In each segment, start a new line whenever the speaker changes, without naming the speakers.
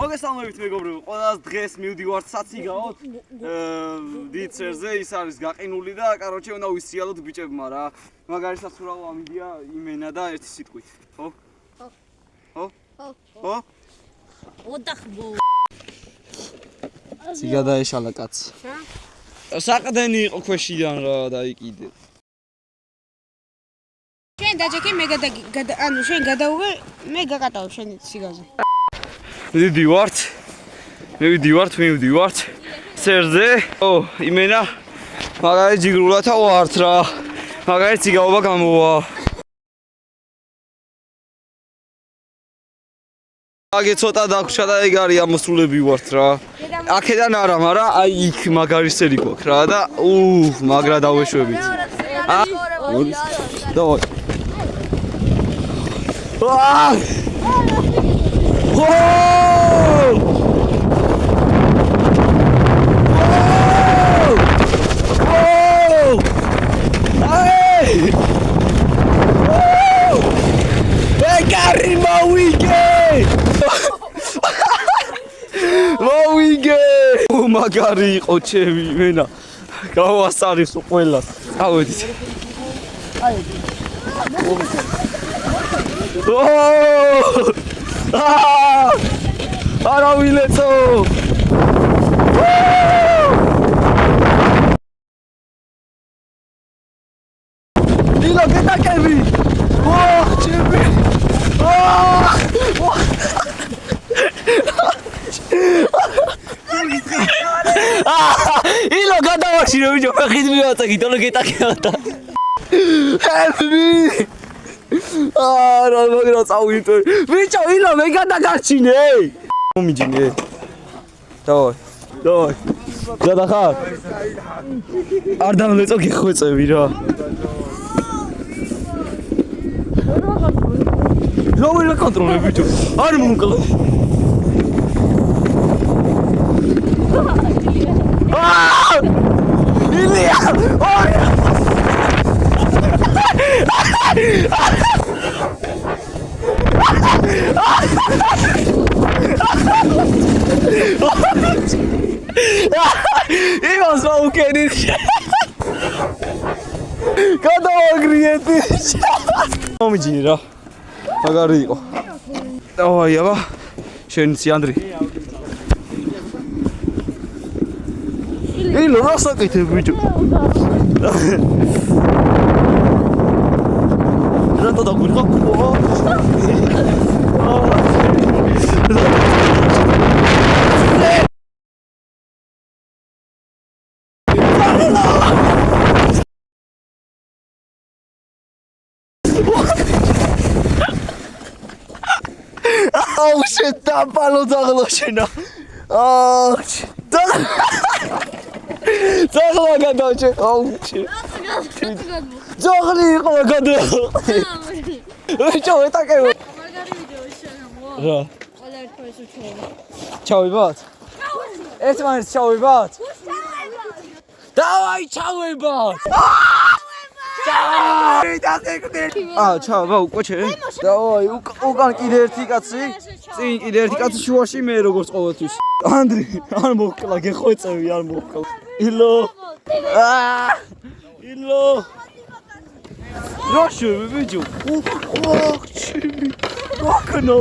მოგესალმებით მეგობრებო, ყველას დღეს მივდივართ საციგაოდ. დიცერზე ის არის გაყინული და კაროჩე უნდა ვისიალოთ ბიჭებმა რა. მაგარისაც ურავ ამიდია იმენა და ერთი სიტყვით. ხო? ხო? ხო?
ოთახბო.
ციგა დაეშალა კაც. საყდენი იყო ქვეშიდან რა დაიკიდე.
შენ დაჯექი მე ანუ შენ გადაუვე მე გაკატავ შენ ციგაზე. მივდივართ სერზე. იმენა მაგარი ჯიგრულათა ვართ რა. მაგარი ციგაობა გამოვა. აგე ცოტა დაგვრჩა და ეგ არის ამოსულები ვართ რა. აქედან არა, მაგრამ აი იქ მაგარისელი გვაქვს რა და მაგრა დავეშვებით. დავай. მაგარი იყო ჩემი მენა გავასწარისო ყველას წავედით არა ვილეცო დილო გეტაკები ჩემი ილო გადავაშირო ბიჭო ფეხით მივაწაკი თორე გეტაკეათა help me რა მაგრა წავიდე ბიჭო ილო მე გადაგარჩინე მომიჯინე დავай გადახარ არ დამლეწო გეხვეწები რა როგორ ვაკონტროლებ ბიჭო არ მომკლე Ilya! Ivan Svaukeni! Kada agrijeti? Momijini ra. Magari იყო. Davai, აბა. შენიცი ანდრი. ილო რასაკეთებ ბიჭო რატო დაგვიღო აუ შეტაპალო დაღლოშენა ძაღლა გადავჭე აუჩი ძაღლი იყო გადა ვიჭო ეტაკევ მაგარი ვიდეო შეგამო
რა
ყველა ერთმანეთს უჩვენა
ჩავიბათ ერთმანეთს ჩავიბათ დავაი ჩავიბათ ჩავა უკოჩე დავაი უკან კიდე ერთი კაცი წინ კიდე ერთი კაცი შუაში მე როგორც ყოველთვის ანდრი არ მოვკლა გეხვეწევი არ მოვკლა ილო ილო როშო ბიჭო ჩემი ვაკნო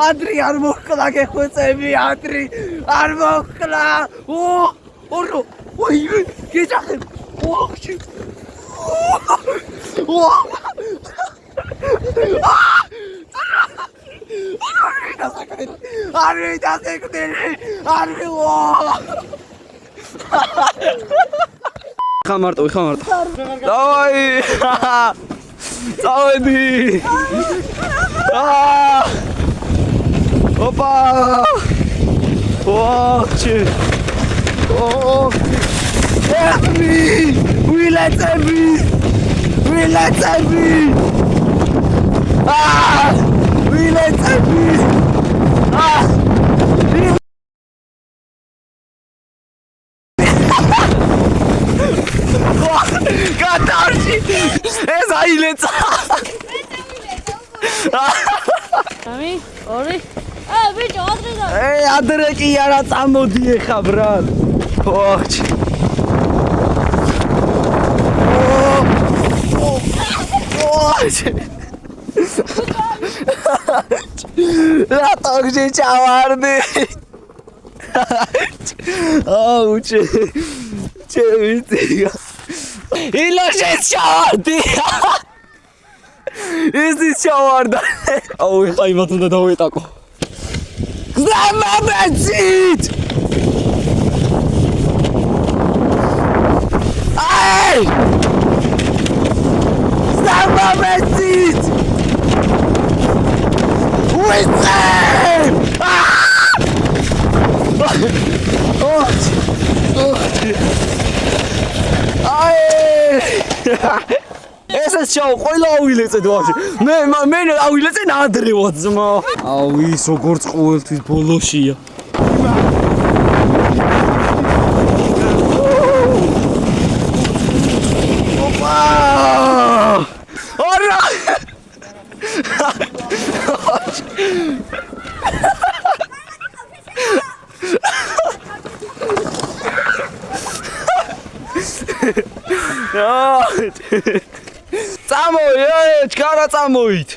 ანდრი არ მოვკლა გეხვეწევი ანდრი არ მოვკლა ორო ой გეჭახებ ჩემი Arre დასეკდელი არე ხამარტო დავაი წავედი ოპა ოჩი ვილეცები ვილეცები გადარჩი ეს აილეცა
სამი, ორი. ბიჭო, ადრე და.
ადრე კი არა წამოდი ეხა ბრატ. ოხჩ. ოხჩ. რატოქში ჩავარდი? აუჩე. ჩემიწია. ილოშე ჩავარდი. ის ჩავარდა. აუ ხა იმათ უნდა დავეტაკო. გზამაბეცით! აი! გზამაბეცით! უიცემ! აი! ესეც ჩაო, ყველა ავილეწეთ ვაფშე. მე ავილეწე ნადრევად ძმა. აუ ის როგორც ყოველთვის ბოლოშია. ოპა! ორა! წამოი, ჩქარა წამოით.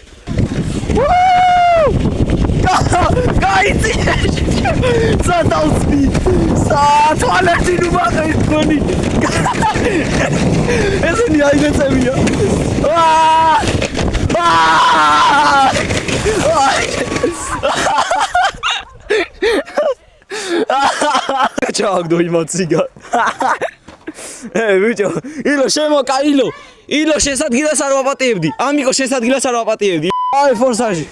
გაიცი! სადავსი! სათვალეთი ნუ მაგის გონი. ესენი აიგეცებია. ჩაგდო იმაციგა. ბიჭო, ილო შემოკაილო. ილო შესადგილას არ ვაპატიებდი. ამიკო შესადგილას არ ვაპატიებდი. აი ფორსაჟი.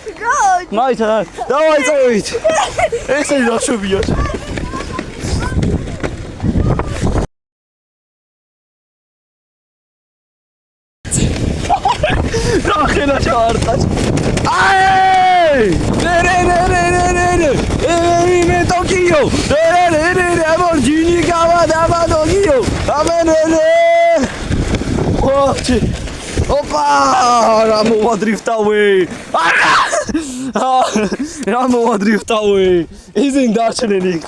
მაიცა, დავაი წავით. ესე დაშვებია. რახელა ჩავარდა. აი! რე. მე ტოკიო. რე, ამორჯინი გავადა ტოკიო. ამენე. ოჩი. ოპა! რა მოვადრიფტავე. რა მოვადრიფტავე. ისინი დარჩნენ იქ.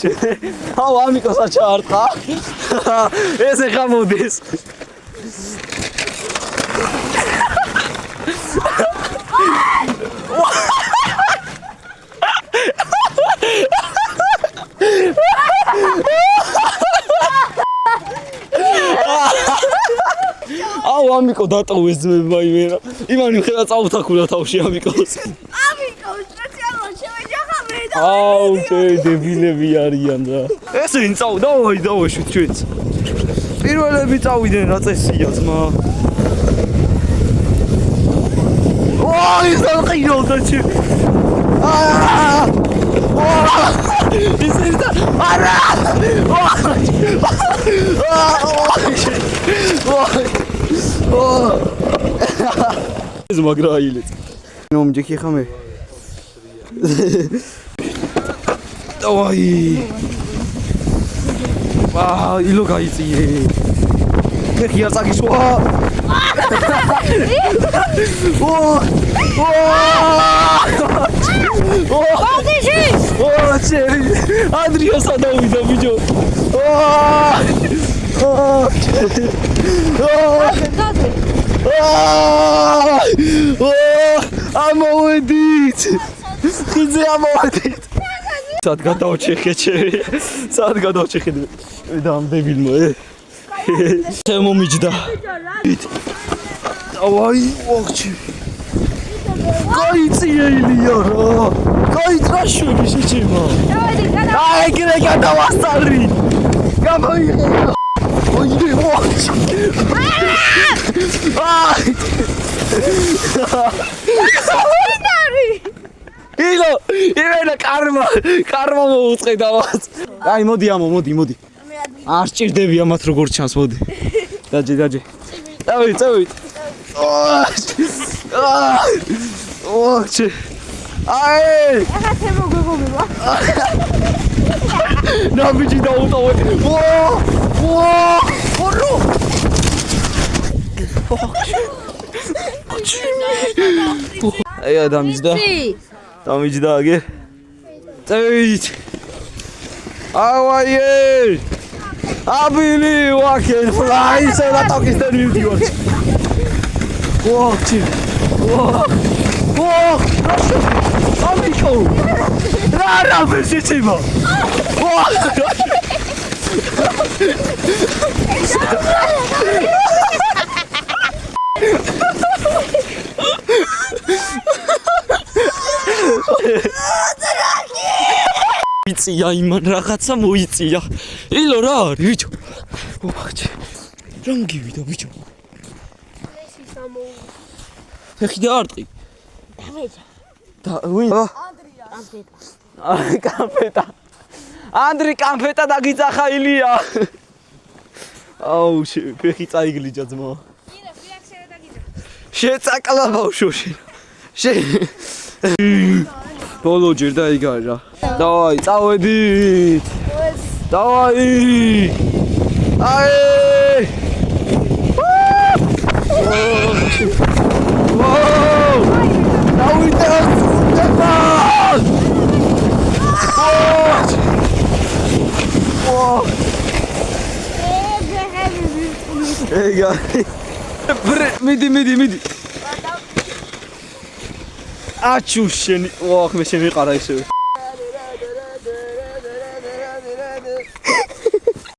აუ ამიკოსაც ჩაარტყა. ესე ხამოდის. აუ ამიკო დატოვეს ძმება იმერა. იმანი ხედა წაუთაქულა თავში ამიკოს.
ამიკო სპეციალურად შევეჯახავე და.
აუ დებილები არიან რა. ესენი დავაშვით ჩვენც. პირველები წავიდნენ რა წესია ძმა. აი ზალყიოდა ჩი. ისინი და არა! ეს მაგრა აილეთ. ნომჯიქი ხამე. დავაი. ილო გაიწიე. ხია წაგისვა. Andriasa davida bijo. Amodit. Khidze amodit. Sad gadavchekhe. Sad gadavchekhe. Dam debilmo. Temomijda. Davai, oqchi. გაიწიელია რა. გაიტრაშვები შეჭება. აი კიდე გადავასწარი. გამოიღე. ოი მოჩი. აი. ილო, იმენა კარმა მოუწყედა მას. აი მოდი ამო, მოდი. არ სჭირდები ამათ როგორ ჩანს, მოდი. დაჯე. წავით. ოჩი. აი!
ახლა თემო გეგობება.
ნაბიჯი დაუტოვე. ორო! ოჩი. აი დამიჯდა. დამიჯდა აგერ. წევით. ავაიე! I believe I can fly, so that talk is the new deal. Walk, walk, amico. Rara, bellissimo. იწია იმან რაღაცა მოიწია. ილო რა არის ბიჭო? ვაჩ. რამ გივიდა ბიჭო?
ეს ის ამოუ.
ფეხი და არტყი.
დავეჯა.
და ვინ?
ანდრია.
კამფეტა. ანდრი კამფეტა დაგიძახა ილია. აუ ფეხი წაიგლიჯა ძმა.
ირა ფიაქსერა დაგიძახა.
შეწაკლა ბავშვო შენ. ბოლო ჯერ დაიგარი რა. დავაი, წავედით. დავაი. აი! ვაუ! დავიდე! დაბალ! ვაუ! ეგა. მიდი. აჩუ შენი. ოხ მე შემიყარა ისევ.